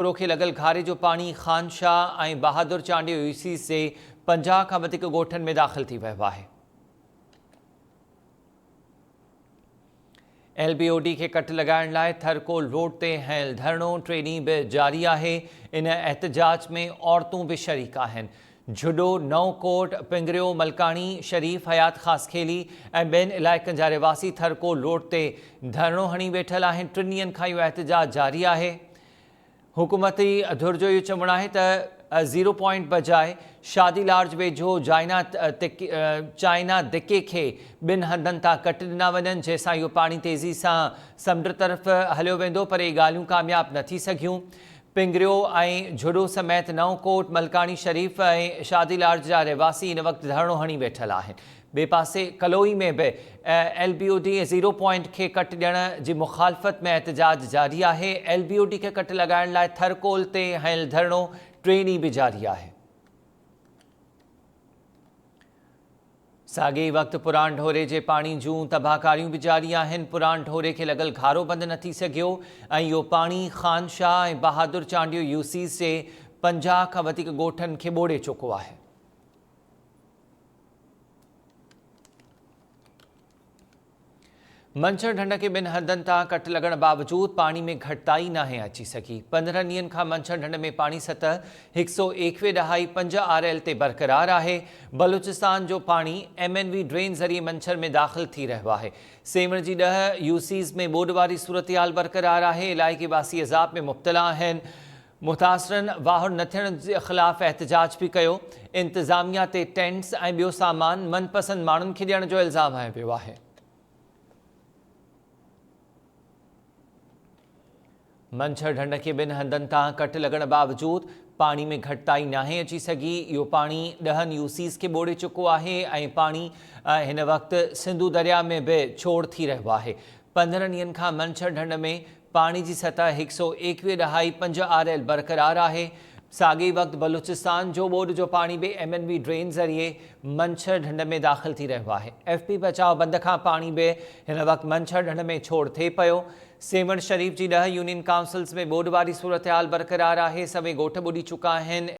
खे लॻल घारे जो पानी खानशाह ऐं बहादुर चांडियो यूसी से 50 खां वधीक ॻोठनि में दाख़िल थी वियो आहे। LBOD खे कट लॻाइण लाइ थरकोल रोड ते हयल धरणो 3 ॾींहं बि जारी आहे। इन एहतजाज में औरतूं बि शरीक आहिनि। झुडो, नवकोट, पिंगरियो, मलकानी, शरीफ, हयात ख़ासखेली ऐं ॿियनि इलाइक़नि जा रहवासी थरकोल रोड ते धरणो हणी वेठल आहिनि। 3 ॾींहंनि खां इहो एहतजाज जारी आहे। हुकूमती धुर जो इहो चवणु आहे त 0 पॉइंट बजाए शादी लार्ज वेझो चाइना दिके खे 2 हंधनि तां कटे ॾिना वञनि, जंहिंसां इहो पाणी तेज़ी सां समुंड तरफ़ हलियो वेंदो, पर इहे ॻाल्हियूं कामयाब न थी सघियूं। पिंगरियो ऐं झुडो समेत नवकोट, मलकानी, शरीफ ऐं शादी लार्ज जा रहवासी इन वक़्तु धरणो हणी वेठल आहिनि। ॿिए पासे कलोई में बि LBOD 0 पॉइंट खे कट ॾियण जी मुखालफ़त में एहतजाज जारी आहे। LBOD खे कट लॻाइण लाइ थरकोल ते हयल धरणो 3 ॾींहं बि जारी आहे। साॻिए वक़्तु पुराण ढोरे जे पाणी जूं तबाहकारियूं बि जारी आहिनि। पुराण ढोरे खे लॻल घारो बंदि न थी सघियो ऐं इहो पाणी खानशाह ऐं बहादुर चांडियो यूसी से 50 खां वधीक ॻोठनि खे ॿोड़े चुको आहे। मंछर ढंढ खे 2 हंधनि तां कट लॻण बावजूद पानी में घटिताई नाहे अची सघी। 15 ॾींहनि खां मंछर ढंढ में पानी सतह 121.5 RL ते बरक़रार आहे। बलूचिस्तान जो पानी MNV ड्रेन ज़रिए मंछर में दाख़िल थी रहियो आहे। सेमर जी 10 यूसीज़ में ॿोॾि वारी सूरतहाल बरक़रार आहे। इलाइक़े वासी अज़ाब में मुब्तला आहिनि। मुतासिरनि वाहुर न थियण जे ख़िलाफ़ एहतजाज बि कयो। इंतिज़ामिया ते टेंट्स ऐं ॿियो सामान मनपसंद माण्हुनि खे ॾियण जो इल्ज़ाम हयो वियो आहे। मंछर ढंढ खे 2 हंधनि तां कट लॻण बावजूद पानी में घटिताई नाहे अची सघी। इहो पाणी 10 यूसीज़ खे ॿोड़े चुको आहे ऐं पाणी हिन वक़्तु सिंधु दरिया में बि छोड़ थी रहियो आहे। 15 ॾींहनि खां मंछर ढंढ में पाणी जी सतह 121.5 RL बरक़रार आहे। साॻिए वक़्तु बलूचिस्तान जो ॿोॾि जो पाणी बि MNV ड्रेन ज़रिए मंछर ढंढ में दाख़िल थी रहियो आहे। FP बचाव बंद खां पाणी बि हिन वक़्तु मंछर ढंढ में छोड़ थिए पियो। सेमर शरीफ जी 10 यूनियन काउंसिल्स में ॿोॾि वारी सूरतहाल बरक़रार आहे। सभई ॻोठ ॿुॾी चुका आहिनि।